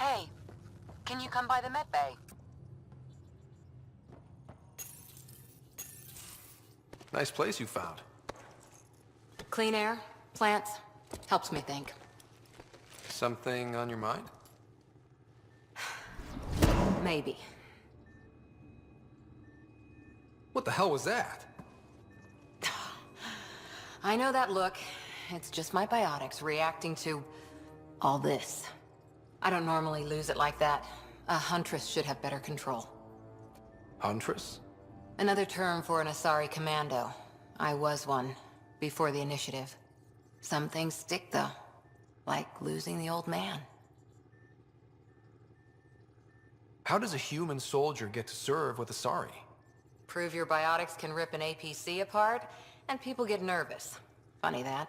Hey, can you come by the med bay? Nice place you found. Clean air, plants, helps me think. Something on your mind? Maybe. What the hell was that? I know that look. It's just my biotics reacting to all this. I don't normally lose it like that. A huntress should have better control. Huntress? Another term for an Asari commando. I was one, before the initiative. Some things stick, though. Like losing the old man. How does a human soldier get to serve with Asari? Prove your biotics can rip an APC apart, and people get nervous. Funny that.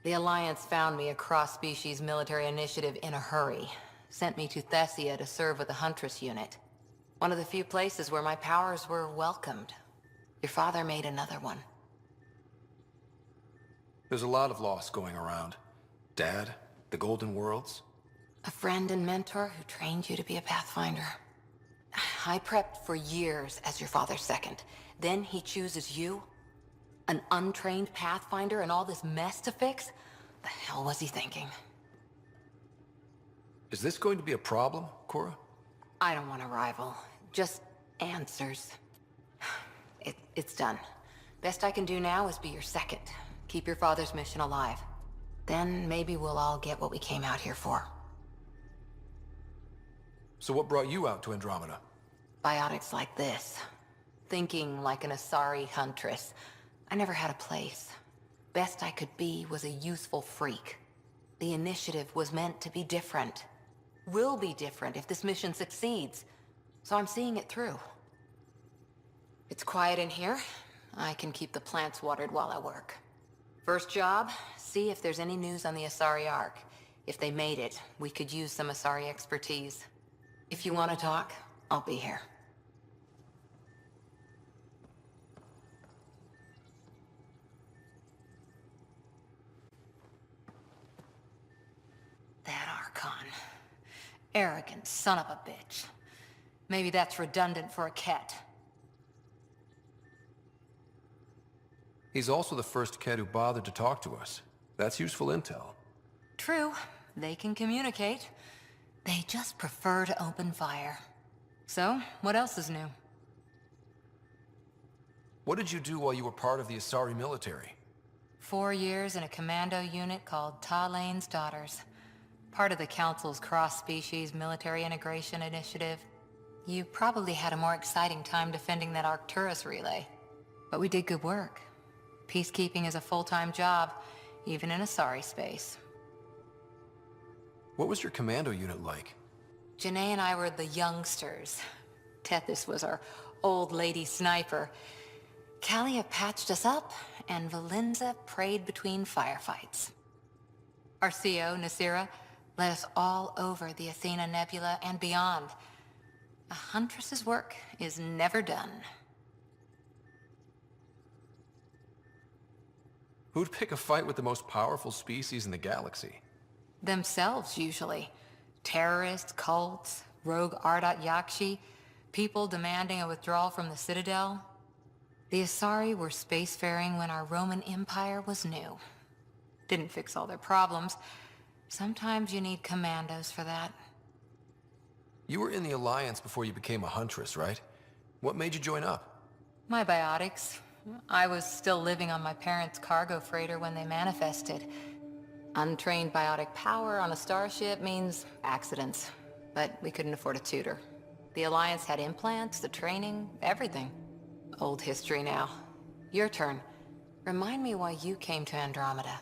The Alliance found me a cross-species military initiative in a hurry. Sent me to Thessia to serve with the Huntress unit. One of the few places where my powers were welcomed. Your father made another one. There's a lot of loss going around. Dad, the Golden Worlds. A friend and mentor who trained you to be a Pathfinder. I prepped for years as your father's second. Then he chooses you? An untrained Pathfinder and all this mess to fix? The hell was he thinking? Is this going to be a problem, Cora? I don't want a rival. Just answers. It's done. Best I can do now is be your second. Keep your father's mission alive. Then maybe we'll all get what we came out here for. So what brought you out to Andrómeda? Biotics like this. Thinking like an Asari huntress. I never had a place. Best I could be was a useful freak. The initiative was meant to be different. Will be different if this mission succeeds. So I'm seeing it through. It's quiet in here. I can keep the plants watered while I work. First job, see if there's any news on the Asari Ark. If they made it, we could use some Asari expertise. If you want to talk, I'll be here. That Archon. Arrogant son of a bitch. Maybe that's redundant for a Ket. He's also the first kid who bothered to talk to us. That's useful intel. True. They can communicate. They just prefer to open fire. So, what else is new? What did you do while you were part of the Asari military? 4 years in a commando unit called Talane's Daughters. Part of the Council's cross-species military integration initiative. You probably had a more exciting time defending that Arcturus relay. But we did good work. Peacekeeping is a full-time job, even in Asari space. What was your commando unit like? Janae and I were the youngsters. Tethys was our old lady sniper. Kalia patched us up, and Valenza prayed between firefights. Our CO, Nasira, led us all over the Athena Nebula and beyond. A huntress's work is never done. Who'd pick a fight with the most powerful species in the galaxy? Themselves, usually. Terrorists, cults, rogue Ardat Yakshi, people demanding a withdrawal from the Citadel. The Asari were spacefaring when our Roman Empire was new. Didn't fix all their problems. Sometimes you need commandos for that. You were in the Alliance before you became a huntress, right? What made you join up? My biotics. I was still living on my parents' cargo freighter when they manifested. Untrained biotic power on a starship means accidents. But we couldn't afford a tutor. The Alliance had implants, the training, everything. Old history now. Your turn. Remind me why you came to Andrómeda.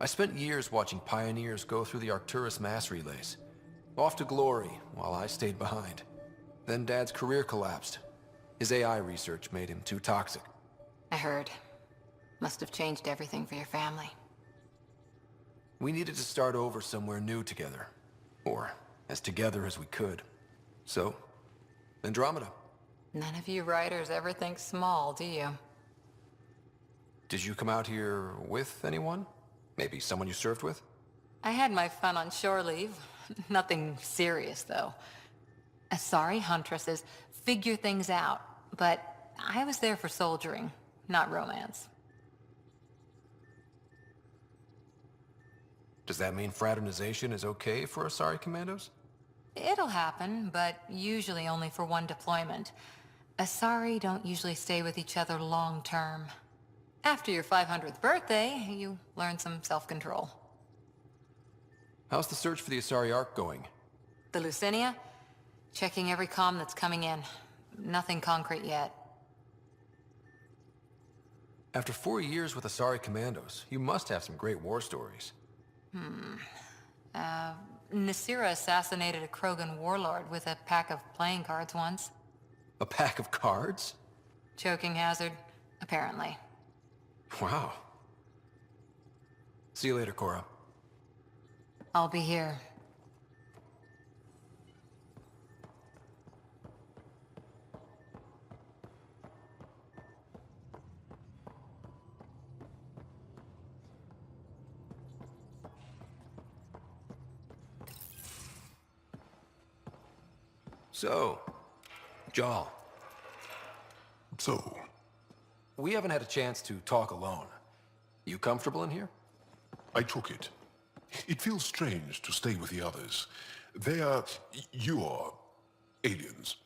I spent years watching pioneers go through the Arcturus mass relays. Off to glory, while I stayed behind. Then Dad's career collapsed. His AI research made him too toxic. I heard. Must have changed everything for your family. We needed to start over somewhere new together. Or as together as we could. So, Andrómeda. None of you writers ever think small, do you? Did you come out here with anyone? Maybe someone you served with? I had my fun on shore leave. Nothing serious, though. Asari huntresses figure things out, but I was there for soldiering, not romance. Does that mean fraternization is okay for Asari commandos? It'll happen, but usually only for one deployment. Asari don't usually stay with each other long term. After your 500th birthday, you learn some self-control. How's the search for the Asari Ark going? The Lucinia? Checking every comm that's coming in. Nothing concrete yet. After 4 years with Asari commandos, you must have some great war stories. Nasira assassinated a Krogan warlord with a pack of playing cards once. A pack of cards? Choking hazard, apparently. Wow. See you later, Cora. I'll be here. So, Jal. So, We haven't had a chance to talk alone. You comfortable in here? I took it. It feels strange to stay with the others. They are... you are... aliens.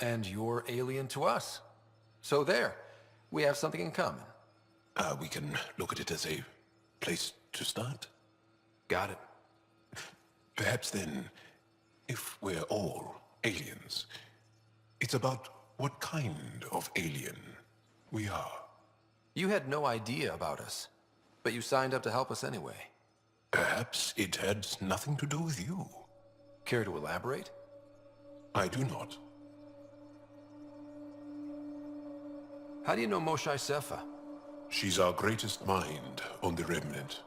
And you're alien to us. So there, we have something in common. We can look at it as a place to start. Got it. Perhaps then, if we're all aliens, it's about what kind of alien we are. You had no idea about us, but you signed up to help us anyway. Perhaps it had nothing to do with you. Care to elaborate? I do not. How do you know Moshe Sefa? She's our greatest mind on the Remnant.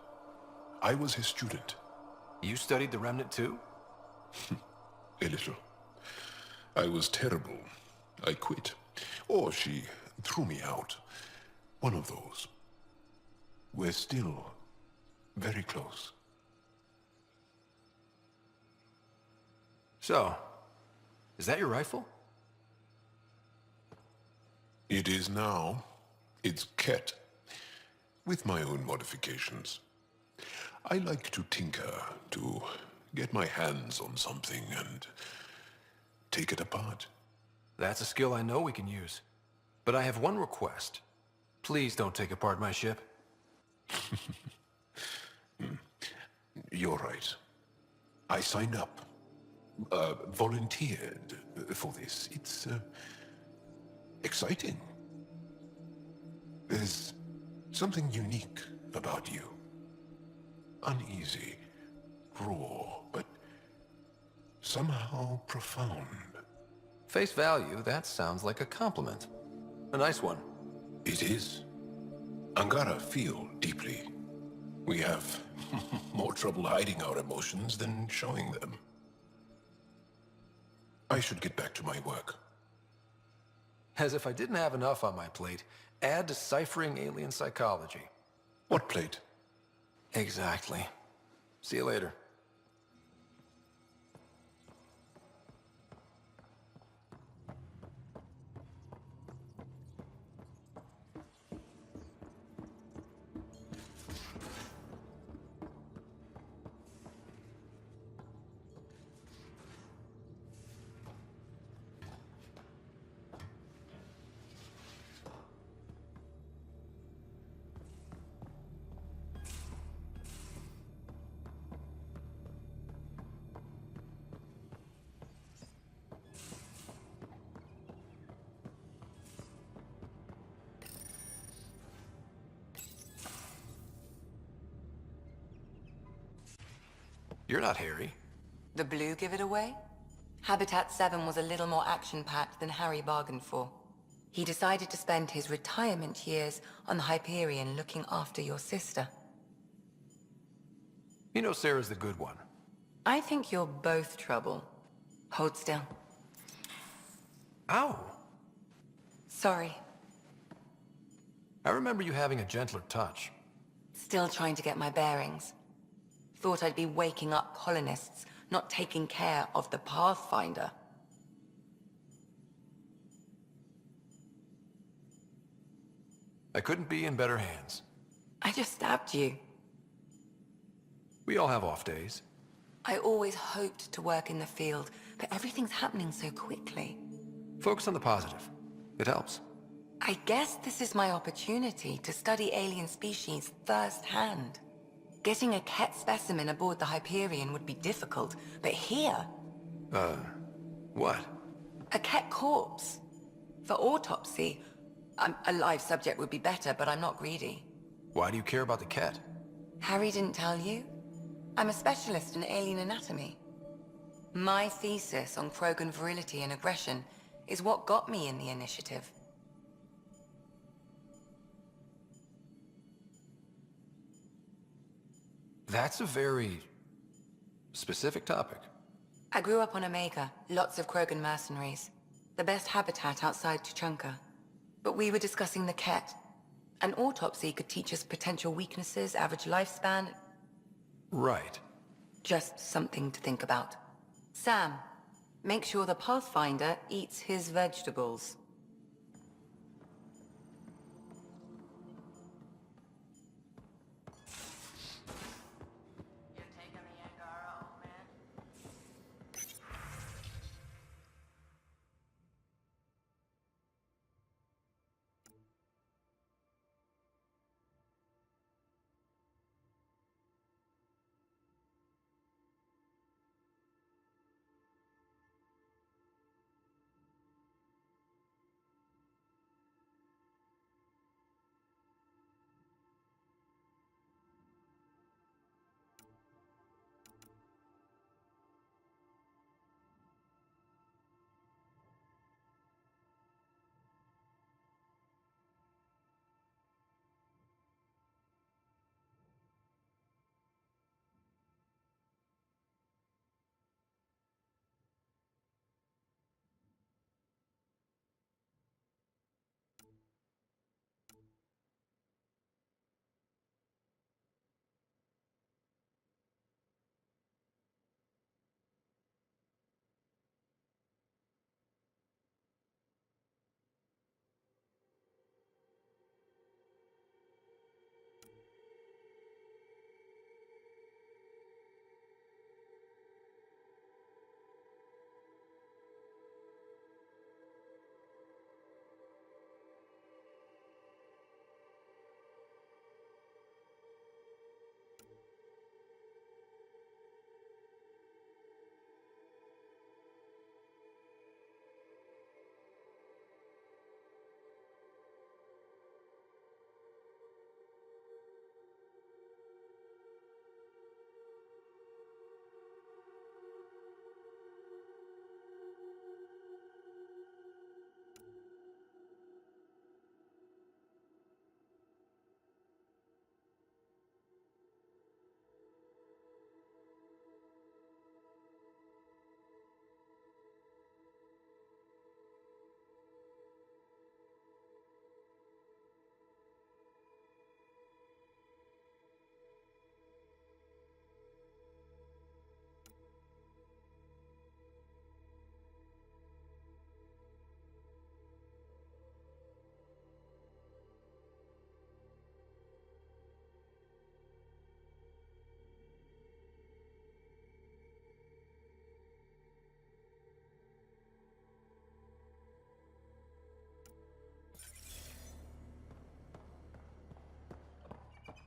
I was his student. You studied the Remnant too? A little. I was terrible. I quit. Or she threw me out. One of those. We're still very close. So, is that your rifle? It is now. It's Ket. With my own modifications. I like to tinker, to get my hands on something and take it apart. That's a skill I know we can use. But I have one request. Please don't take apart my ship. You're right. I signed up. Volunteered for this. It's exciting. There's something unique about you. Uneasy, raw, but somehow profound. Face value, that sounds like a compliment. A nice one. It is. Angara feel deeply. We have more trouble hiding our emotions than showing them. I should get back to my work. As if I didn't have enough on my plate, add deciphering alien psychology. What plate? Exactly. See you later. You're not Harry. The blue give it away? Habitat 7 was a little more action-packed than Harry bargained for. He decided to spend his retirement years on the Hyperion looking after your sister. You know Sarah's the good one. I think you're both trouble. Hold still. Ow! Sorry. I remember you having a gentler touch. Still trying to get my bearings. Thought I'd be waking up colonists, not taking care of the Pathfinder. I couldn't be in better hands. I just stabbed you. We all have off days. I always hoped to work in the field, but everything's happening so quickly. Focus on the positive. It helps. I guess this is my opportunity to study alien species firsthand. Getting a Ket specimen aboard the Hyperion would be difficult, but here... What? A Ket corpse. For autopsy, a live subject would be better, but I'm not greedy. Why do you care about the cat? Harry didn't tell you? I'm a specialist in alien anatomy. My thesis on Krogan virility and aggression is what got me in the initiative. That's a very specific topic. I grew up on Omega, lots of Krogan mercenaries. The best habitat outside Tuchanka. But we were discussing the Ket. An autopsy could teach us potential weaknesses, average lifespan. Right. Just something to think about. Sam, make sure the Pathfinder eats his vegetables.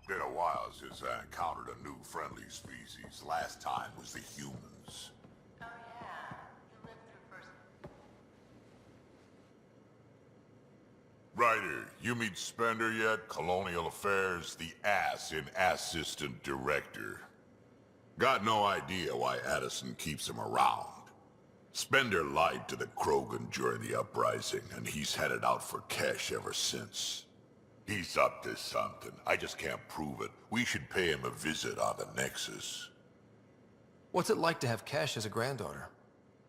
Been a while since I encountered a new friendly species. Last time was the humans. Oh yeah, you lived through first... Ryder, you meet Spender yet? Colonial Affairs, the ass in Assistant Director. Got no idea why Addison keeps him around. Spender lied to the Krogan during the uprising, and he's headed out for cash ever since. He's up to something. I just can't prove it. We should pay him a visit on the Nexus. What's it like to have Cash as a granddaughter?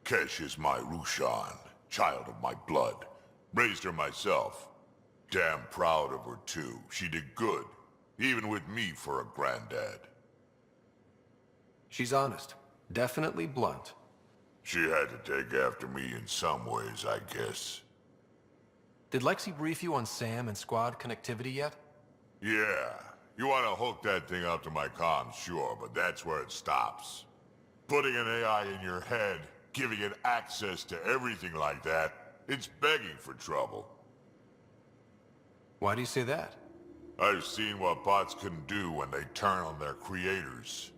Kesh is my Rushan, child of my blood. Raised her myself. Damn proud of her too. She did good. even with me for a granddad. She's honest. Definitely blunt. She had to take after me in some ways, I guess. Did Lexi brief you on SAM and squad connectivity yet? Yeah, you want to hook that thing up to my comms, sure, but that's where it stops. Putting an AI in your head, giving it access to everything like that, it's begging for trouble. Why do you say that? I've seen what bots can do when they turn on their creators.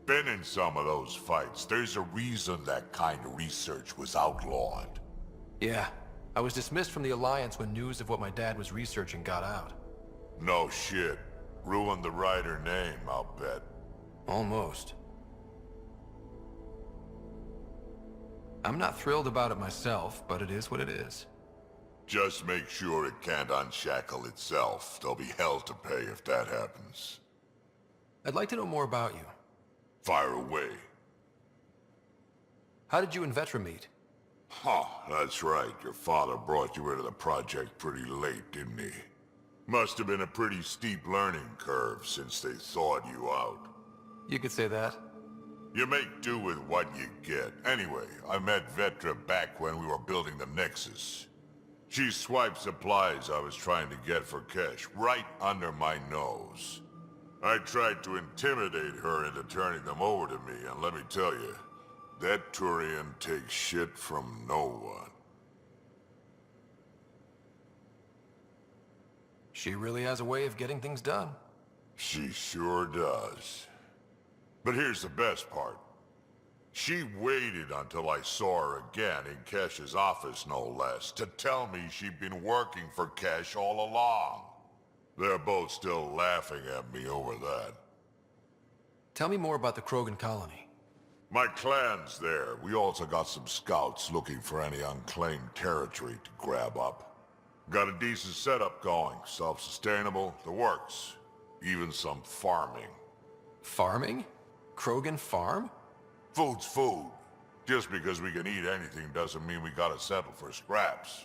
Been in some of those fights. There's a reason that kind of research was outlawed. Yeah. I was dismissed from the Alliance when news of what my dad was researching got out. No shit. Ruined the writer name, I'll bet. Almost. I'm not thrilled about it myself, but it is what it is. Just make sure it can't unshackle itself. There'll be hell to pay if that happens. I'd like to know more about you. Fire away. How did you and Vetra meet? Huh, that's right. Your father brought you into the project pretty late, didn't he? Must have been a pretty steep learning curve since they thawed you out. You could say that. You make do with what you get. Anyway, I met Vetra back when we were building the Nexus. She swiped supplies I was trying to get for cash right under my nose. I tried to intimidate her into turning them over to me, and let me tell you, that Turian takes shit from no one. She really has a way of getting things done. She sure does. But here's the best part. She waited until I saw her again in Cash's office, no less, to tell me she'd been working for Cash all along. They're both still laughing at me over that. Tell me more about the Krogan colony. My clan's there. We also got some scouts looking for any unclaimed territory to grab up. Got a decent setup going, self-sustainable, the works. Even some farming. Farming? Krogan farm? Food's food. Just because we can eat anything doesn't mean we gotta settle for scraps.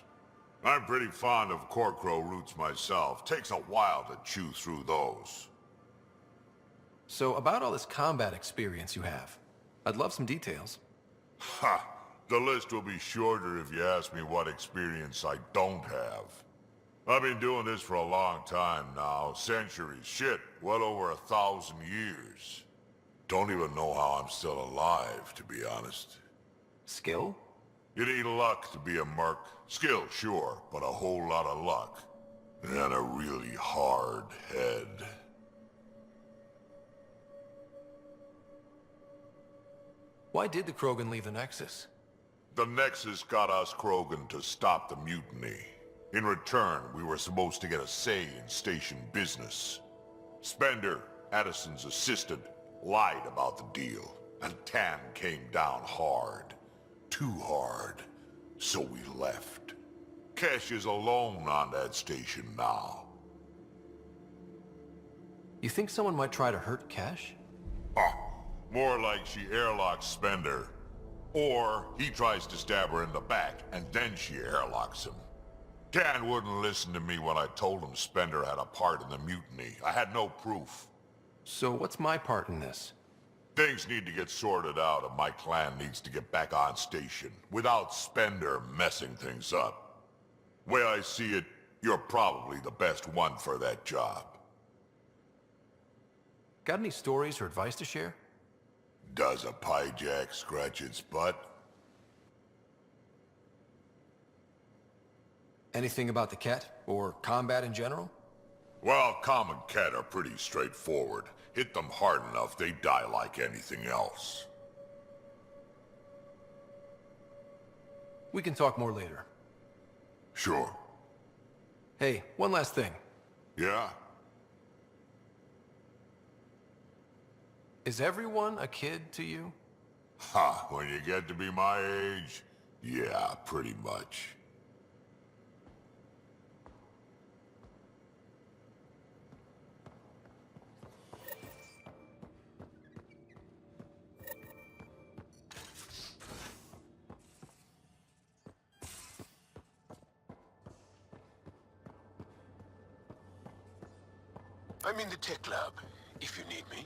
I'm pretty fond of corkcrow roots myself. Takes a while to chew through those. So about all this combat experience you have, I'd love some details. Ha! The list will be shorter if you ask me what experience I don't have. I've been doing this for a long time now. Centuries. Shit, well over 1,000 years. Don't even know how I'm still alive, to be honest. Skill? You need luck to be a merc. Skill, sure, but a whole lot of luck. And a really hard head. Why did the Krogan leave the Nexus? The Nexus got us Krogan to stop the mutiny. In return, we were supposed to get a say in station business. Spender, Addison's assistant, lied about the deal, and Tan came down hard. Too hard. So we left. Cash is alone on that station now. You think someone might try to hurt Cash? More like she airlocks Spender. Or he tries to stab her in the back, and then she airlocks him. Tan wouldn't listen to me when I told him Spender had a part in the mutiny. I had no proof. So what's my part in this? Things need to get sorted out, and my clan needs to get back on station, without Spender messing things up. Way I see it, you're probably the best one for that job. Got any stories or advice to share? Does a piejack scratch its butt? Anything about the Ket, or combat in general? Well, common cat are pretty straightforward. Hit them hard enough, they die like anything else. We can talk more later. Sure. Hey, one last thing. Yeah? Is everyone a kid to you? Ha, when you get to be my age, yeah, pretty much. I'm in the tech lab, if you need me.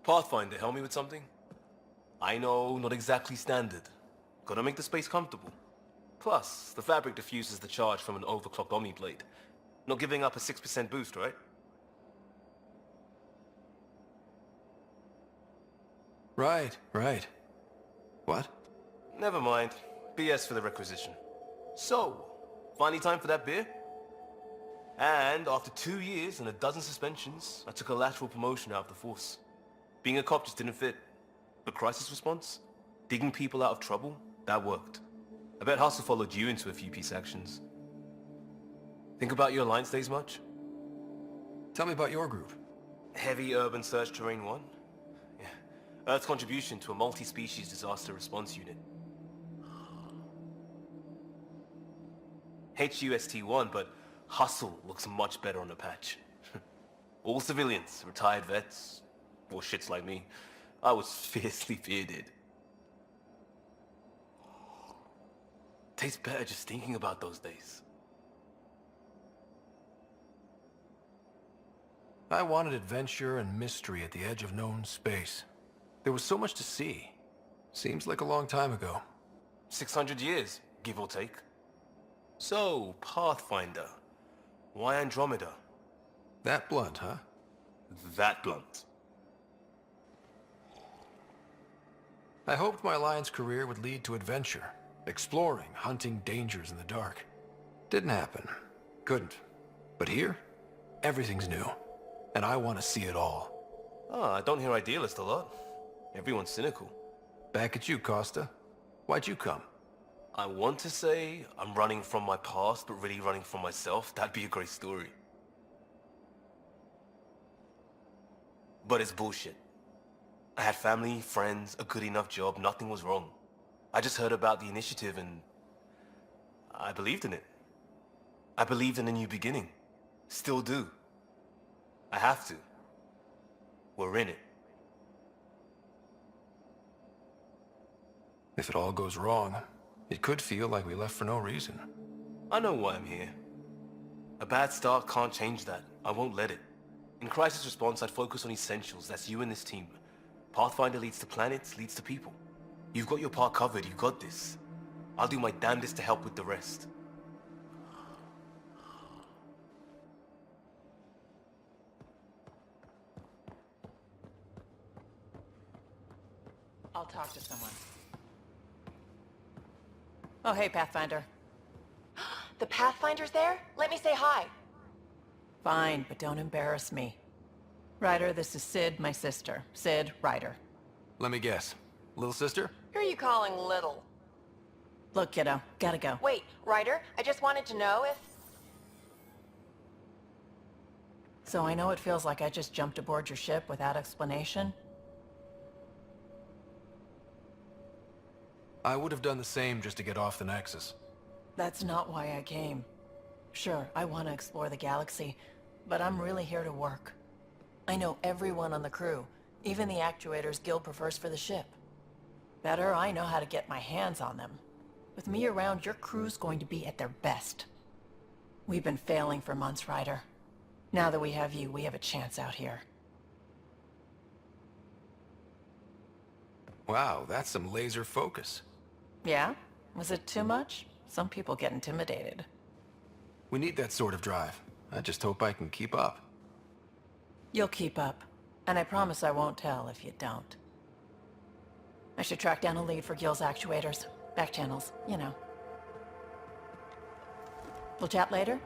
Pathfinder, help me with something? I know, not exactly standard. Gotta make the space comfortable. Plus, the fabric diffuses the charge from an overclocked Omni blade. Not giving up a 6% boost, right? Right. What? Never mind. BS for the requisition. So, finally time for that beer? And after 2 years and a dozen suspensions, I took a lateral promotion out of the force. Being a cop just didn't fit. But crisis response? Digging people out of trouble? That worked. I bet Hustle followed you into a few peace actions. Think about your Alliance days much? Tell me about your group. Heavy Urban Search Terrain 1? Yeah. Earth's contribution to a multi-species disaster response unit. HUST-1, but Hustle looks much better on the patch. All civilians, retired vets, or shits like me. I was fiercely bearded. Tastes better just thinking about those days. I wanted adventure and mystery at the edge of known space. There was so much to see. Seems like a long time ago. 600 years, give or take. So, Pathfinder. Why Andrómeda? That blunt, huh? That blunt. I hoped my Alliance career would lead to adventure. Exploring, hunting dangers in the dark. Didn't happen. Couldn't. But here, everything's new. And I want to see it all. Ah, I don't hear idealist a lot. Everyone's cynical. Back at you, Costa. Why'd you come? I want to say I'm running from my past, but really running from myself. That'd be a great story. But it's bullshit. I had family, friends, a good enough job, nothing was wrong. I just heard about the initiative and I believed in it. I believed in a new beginning. Still do. I have to. We're in it. If it all goes wrong, it could feel like we left for no reason. I know why I'm here. A bad start can't change that. I won't let it. In crisis response, I'd focus on essentials. That's you and this team. Pathfinder leads to planets, leads to people. You've got your part covered. You got this. I'll do my damnedest to help with the rest. I'll talk to someone. Oh, hey, Pathfinder. The Pathfinder's there? Let me say hi. Fine, but don't embarrass me. Ryder, this is Sid, my sister. Sid, Ryder. Let me guess. Little sister? Who are you calling little? Look, kiddo, gotta go. Wait, Ryder, I just wanted to know if... So I know it feels like I just jumped aboard your ship without explanation. I would have done the same just to get off the Nexus. That's not why I came. Sure, I want to explore the galaxy, but I'm really here to work. I know everyone on the crew, even the actuators Guild prefers for the ship. Better, I know how to get my hands on them. With me around, your crew's going to be at their best. We've been failing for months, Ryder. Now that we have you, we have a chance out here. Wow, that's some laser focus. Yeah? Was it too much? Some people get intimidated. We need that sort of drive. I just hope I can keep up. You'll keep up. And I promise I won't tell if you don't. I should track down a lead for Gil's actuators. Back channels, you know. We'll chat later?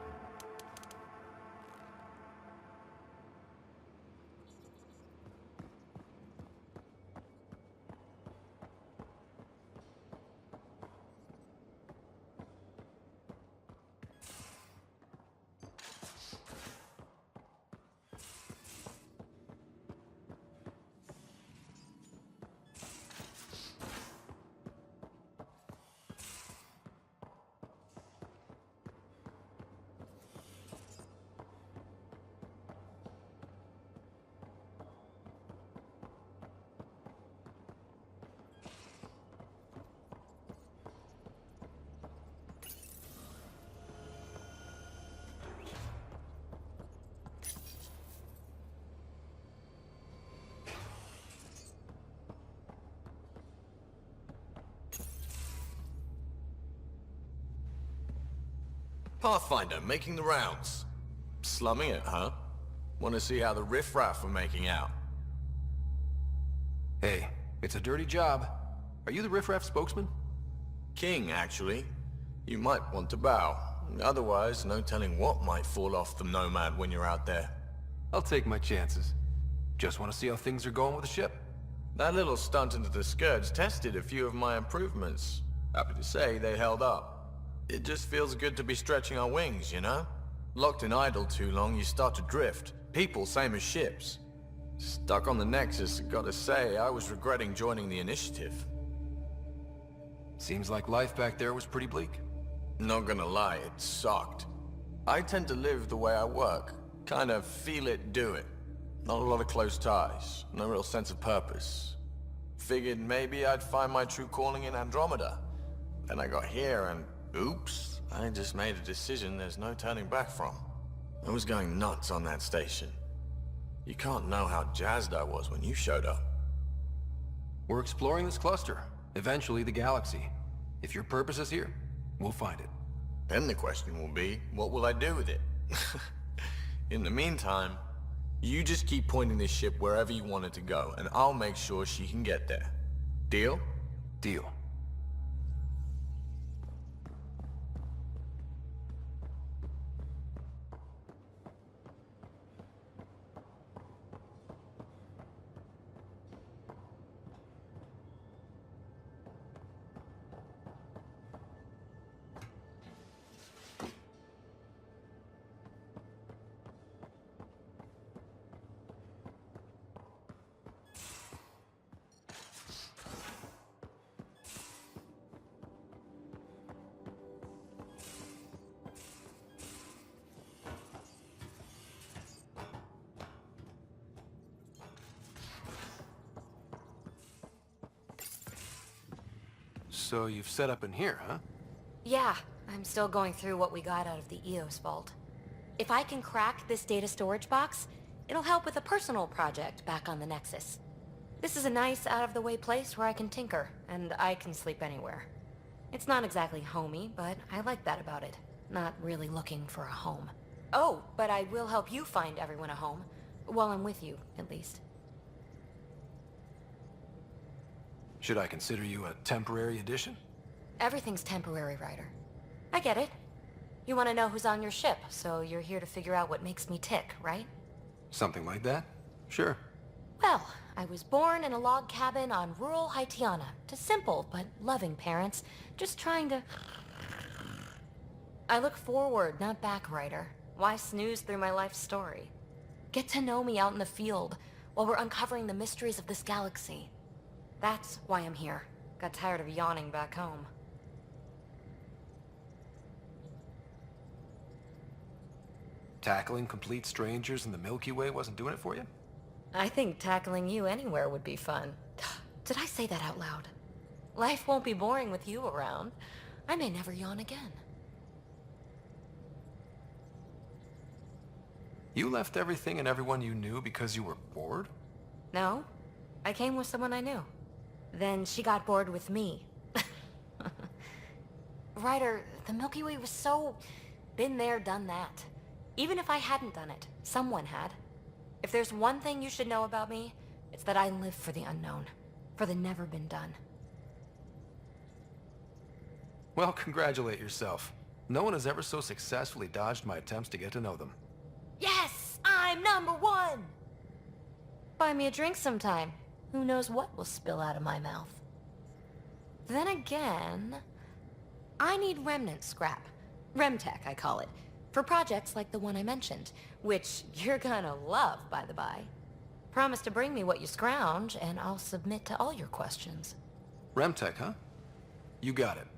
Pathfinder, making the rounds. Slumming it, huh? Want to see how the riffraff are making out? Hey, it's a dirty job. Are you the riffraff spokesman? King, actually. You might want to bow. Otherwise, no telling what might fall off the Nomad when you're out there. I'll take my chances. Just want to see how things are going with the ship. That little stunt into the Scourge tested a few of my improvements. Happy to say they held up. It just feels good to be stretching our wings, you know? Locked in idle too long, you start to drift. People, same as ships. Stuck on the Nexus, gotta say, I was regretting joining the Initiative. Seems like life back there was pretty bleak. Not gonna lie, it sucked. I tend to live the way I work. Kind of feel it, do it. Not a lot of close ties, no real sense of purpose. Figured maybe I'd find my true calling in Andrómeda. Then I got here and, oops, I just made a decision there's no turning back from. I was going nuts on that station. You can't know how jazzed I was when you showed up. We're exploring this cluster, eventually the galaxy. If your purpose is here, we'll find it. Then the question will be, what will I do with it? In the meantime, you just keep pointing this ship wherever you want it to go, and I'll make sure she can get there. Deal? Deal. So you've set up in here, huh? Yeah, I'm still going through what we got out of the EOS vault. If I can crack this data storage box, it'll help with a personal project back on the Nexus. This is a nice, out-of-the-way place where I can tinker, and I can sleep anywhere. It's not exactly homey, but I like that about it. Not really looking for a home. Oh, but I will help you find everyone a home. While I'm with you, at least. Should I consider you a temporary addition? Everything's temporary, Ryder. I get it. You want to know who's on your ship, so you're here to figure out what makes me tick, right? Something like that? Sure. Well, I was born in a log cabin on rural Haitiana to simple but loving parents, just trying to... I look forward, not back, Ryder. Why snooze through my life story? Get to know me out in the field while we're uncovering the mysteries of this galaxy. That's why I'm here. Got tired of yawning back home. Tackling complete strangers in the Milky Way wasn't doing it for you? I think tackling you anywhere would be fun. Did I say that out loud? Life won't be boring with you around. I may never yawn again. You left everything and everyone you knew because you were bored? No, I came with someone I knew. Then she got bored with me. Ryder, the Milky Way was so... been there, done that. Even if I hadn't done it, someone had. If there's one thing you should know about me, it's that I live for the unknown. For the never been done. Well, congratulate yourself. No one has ever so successfully dodged my attempts to get to know them. Yes! I'm #1! Buy me a drink sometime. Who knows what will spill out of my mouth. Then again... I need remnant scrap. Remtech, I call it. For projects like the one I mentioned. Which you're gonna love, by the by. Promise to bring me what you scrounge, and I'll submit to all your questions. Remtech, huh? You got it.